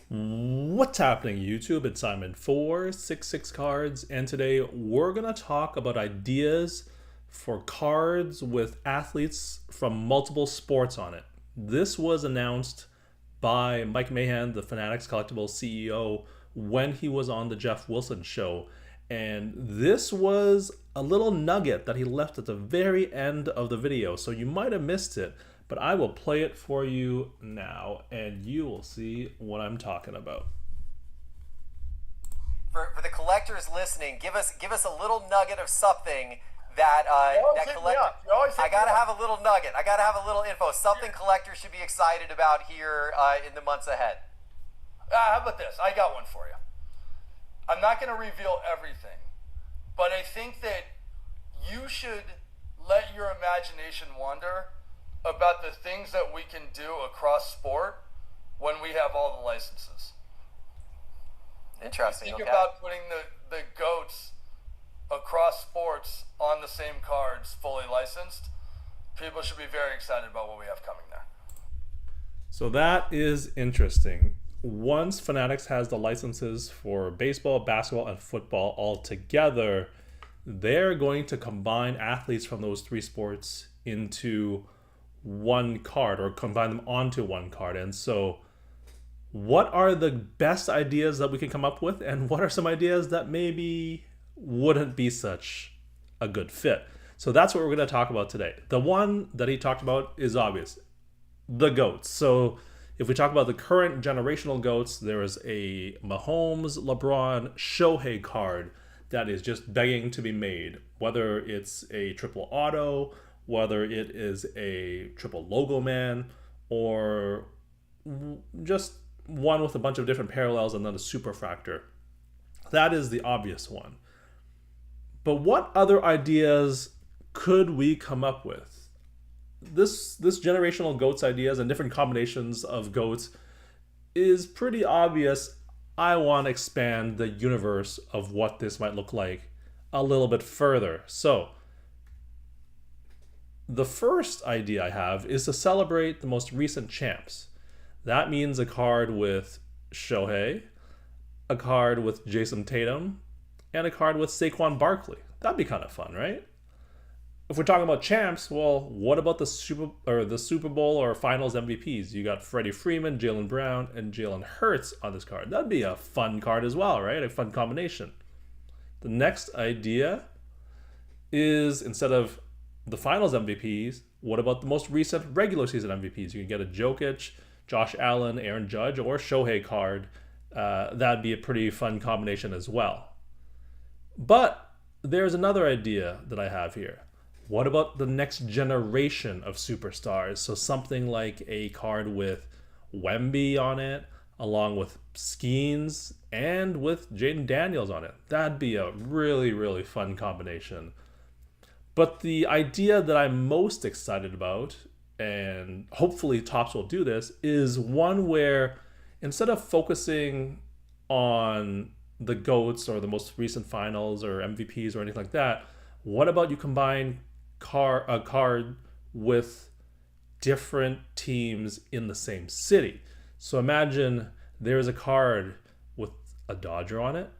What's happening, YouTube? It's Simon 466 Cards, and today we're gonna talk about ideas for cards with athletes from multiple sports on it. This was announced by Mike Mahan, the Fanatics Collectibles CEO, when he was on the Jeff Wilson show. And this was a little nugget that he left at the very end of the video, so you might have missed it, but I will play it for you now and you will see what I'm talking about. For the collectors listening, give us a little nugget of something that collector. I gotta have a little nugget. I gotta have a little info. Something collectors should be excited about here in the months ahead. How about this? I got one for you. I'm not going to reveal everything, but I think that you should let your imagination wander about the things that we can do across sport when we have all the licenses. Interesting. Think about putting the GOATs across sports on the same cards, fully licensed. People should be very excited about what we have coming there. So that is interesting. Once Fanatics has the licenses for baseball, basketball, and football all together, they're going to combine athletes from those three sports into one card, or combine them onto one card. And so what are the best ideas that we can come up with, and what are some ideas that maybe wouldn't be such a good fit? So that's what we're going to talk about today. The one that he talked about is obvious, the GOATs. So if we talk about the current generational GOATs, there is a Mahomes, LeBron, Shohei card that is just begging to be made. Whether it's a triple auto, whether it is a triple logo man, or just one with a bunch of different parallels and then a superfractor. That is the obvious one. But what other ideas could we come up with? This generational GOATs ideas and different combinations of GOATs is pretty obvious. I want to expand the universe of what this might look like a little bit further. So the first idea I have is to celebrate the most recent champs. That means a card with Shohei, a card with Jason Tatum, and a card with Saquon Barkley. That'd be kind of fun, right? If we're talking about champs, well, what about the Super Bowl or Finals MVPs? You got Freddie Freeman, Jaylen Brown, and Jalen Hurts on this card. That'd be a fun card as well, right? A fun combination. The next idea is, instead of the Finals MVPs, what about the most recent regular season MVPs? You can get a Jokic, Josh Allen, Aaron Judge, or Shohei card. That'd be a pretty fun combination as well. But there's another idea that I have here. What about the next generation of superstars? So something like a card with Wemby on it, along with Skeens, and with Jaden Daniels on it. That'd be a really, really fun combination. But the idea that I'm most excited about, and hopefully Topps will do this, is one where instead of focusing on the GOATs or the most recent finals or MVPs or anything like that, what about you combine a card with different teams in the same city? So imagine there's a card with a Dodger on it,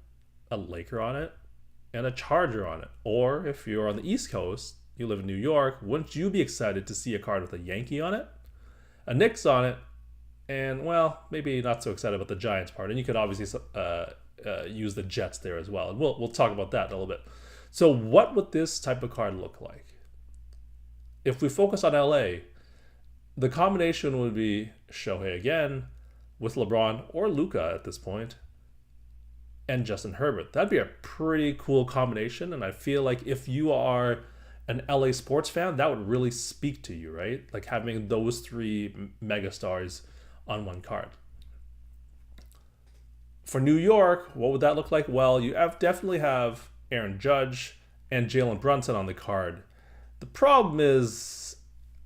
a Laker on it, and a Charger on it. Or if you're on the East Coast, you live in New York, wouldn't you be excited to see a card with a Yankee on it, a Knicks on it, and, well, maybe not so excited about the Giants part. And you could obviously use the Jets there as well. And we'll talk about that in a little bit. So what would this type of card look like? If we focus on LA, the combination would be Shohei again with LeBron or Luka at this point, and Justin Herbert. That'd be a pretty cool combination, and I feel like if you are an LA sports fan, that would really speak to you, right? Like having those three megastars on one card. For New York, what would that look like? Well, you definitely have Aaron Judge and Jalen Brunson on the card. The problem is,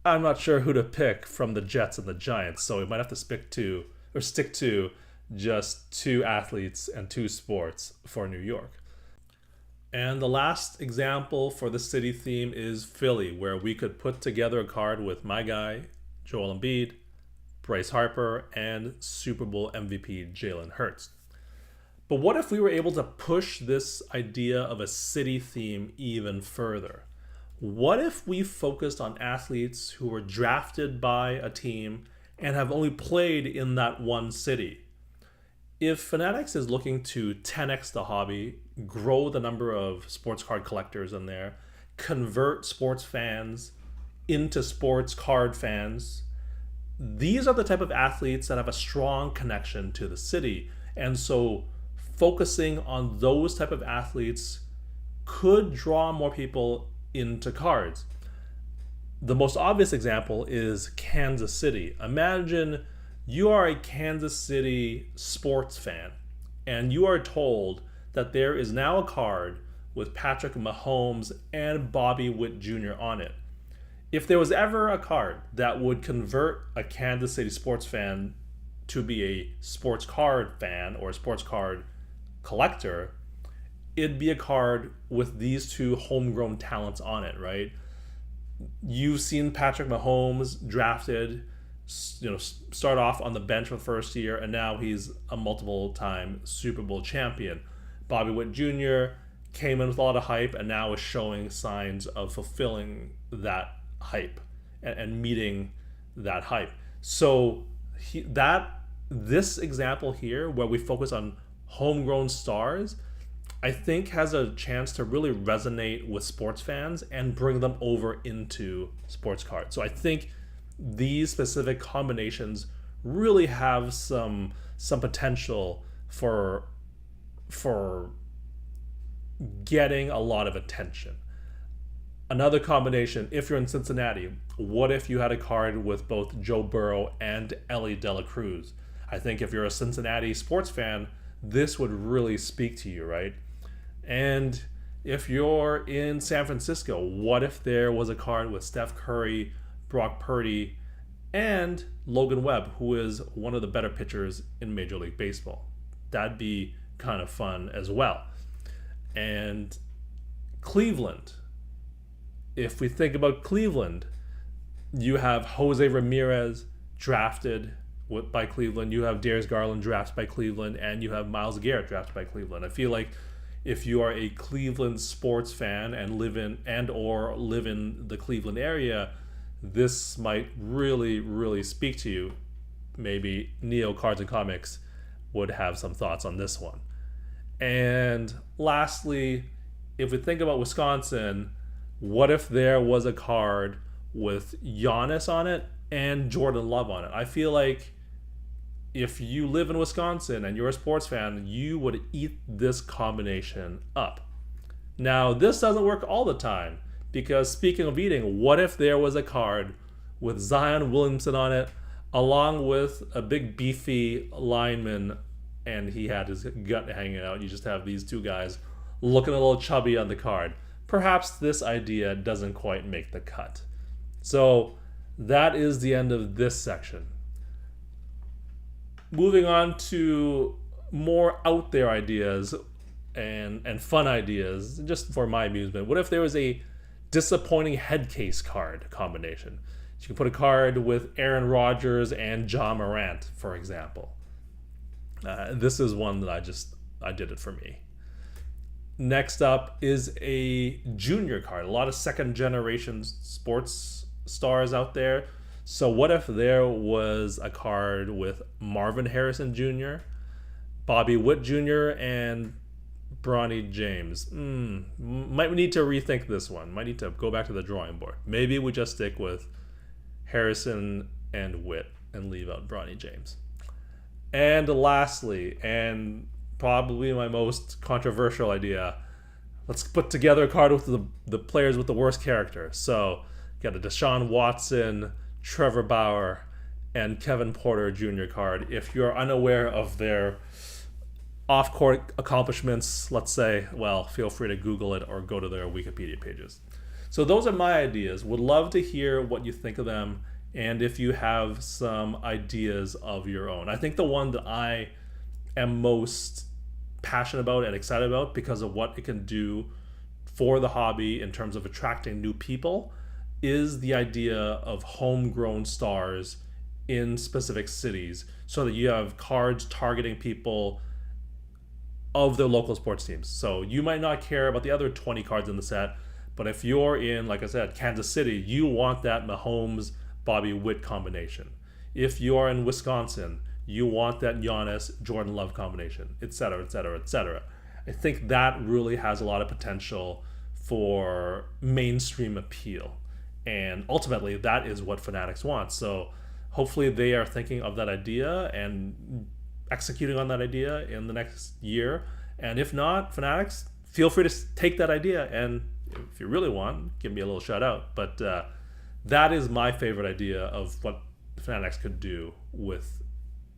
I'm not sure who to pick from the Jets and the Giants, so we might have to stick to just two athletes and two sports for New York. And the last example for the city theme is Philly, where we could put together a card with my guy, Joel Embiid, Bryce Harper and Super Bowl MVP Jalen Hurts. But what if we were able to push this idea of a city theme even further? What if we focused on athletes who were drafted by a team and have only played in that one city? If Fanatics is looking to 10x the hobby, grow the number of sports card collectors in there, convert sports fans into sports card fans, these are the type of athletes that have a strong connection to the city. And so focusing on those type of athletes could draw more people into cards. The most obvious example is Kansas City. Imagine you are a Kansas City sports fan and you are told that there is now a card with Patrick Mahomes and Bobby Witt Jr. on it. If there was ever a card that would convert a Kansas City sports fan to be a sports card fan or a sports card collector, it'd be a card with these two homegrown talents on it, right? You've seen Patrick Mahomes drafted, start off on the bench for the first year, and now he's a multiple-time Super Bowl champion. Bobby Witt Jr. came in with a lot of hype and now is showing signs of fulfilling that hype and meeting that hype. So this example here, where we focus on homegrown stars, I think has a chance to really resonate with sports fans and bring them over into sports cards. So I think these specific combinations really have some potential for getting a lot of attention. Another combination, if you're in Cincinnati, what if you had a card with both Joe Burrow and Ellie De La Cruz? I think if you're a Cincinnati sports fan, this would really speak to you, right? And if you're in San Francisco, what if there was a card with Steph Curry, Brock Purdy, and Logan Webb, who is one of the better pitchers in Major League Baseball? That'd be kind of fun as well. And Cleveland, if we think about Cleveland, you have Jose Ramirez drafted by Cleveland, you have Darius Garland drafted by Cleveland, and you have Myles Garrett drafted by Cleveland. I feel like if you are a Cleveland sports fan and live in the Cleveland area, this might really, really speak to you. Maybe Neo Cards and Comics would have some thoughts on this one. And lastly, if we think about Wisconsin, what if there was a card with Giannis on it and Jordan Love on it? I feel like if you live in Wisconsin and you're a sports fan, you would eat this combination up. Now, this doesn't work all the time, because speaking of eating, what if there was a card with Zion Williamson on it, along with a big beefy lineman, and he had his gut hanging out? You just have these two guys looking a little chubby on the card. Perhaps this idea doesn't quite make the cut. So that is the end of this section. Moving on to more out there ideas and fun ideas, just for my amusement. What if there was a disappointing head case card combination? You can put a card with Aaron Rodgers and John Morant, for example. This is one that I did it for me. Next up is a junior card. A lot of second generation sports stars out there. So what if there was a card with Marvin Harrison Jr., Bobby Witt Jr., and Bronny James? Might need to rethink this one. Might need to go back to the drawing board. Maybe we just stick with Harrison and Witt and leave out Bronny James. And lastly, and probably my most controversial idea, let's put together a card with the players with the worst character. So got a Deshaun Watson, Trevor Bauer, and Kevin Porter Jr. card. If you're unaware of their off-court accomplishments, let's say, well, feel free to Google it or go to their Wikipedia pages. So those are my ideas. Would love to hear what you think of them, and if you have some ideas of your own. I think the one that I am most passionate about and excited about, because of what it can do for the hobby in terms of attracting new people, is the idea of homegrown stars in specific cities so that you have cards targeting people of their local sports teams. So you might not care about the other 20 cards in the set, but if you're in, like I said, Kansas City, you want that Mahomes Bobby Witt combination. If you are in Wisconsin, you want that Giannis Jordan Love combination, etc., etc., etc. I think that really has a lot of potential for mainstream appeal, and ultimately that is what Fanatics wants. So hopefully they are thinking of that idea and executing on that idea in the next year. And if not, Fanatics, feel free to take that idea, and if you really want, give me a little shout out. But that is my favorite idea of what Fanatics could do with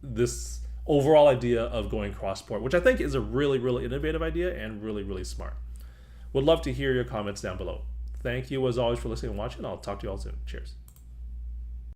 this overall idea of going cross-sport, which I think is a really, really innovative idea and really, really smart. Would love to hear your comments down below. Thank you as always for listening and watching. I'll talk to you all soon. Cheers.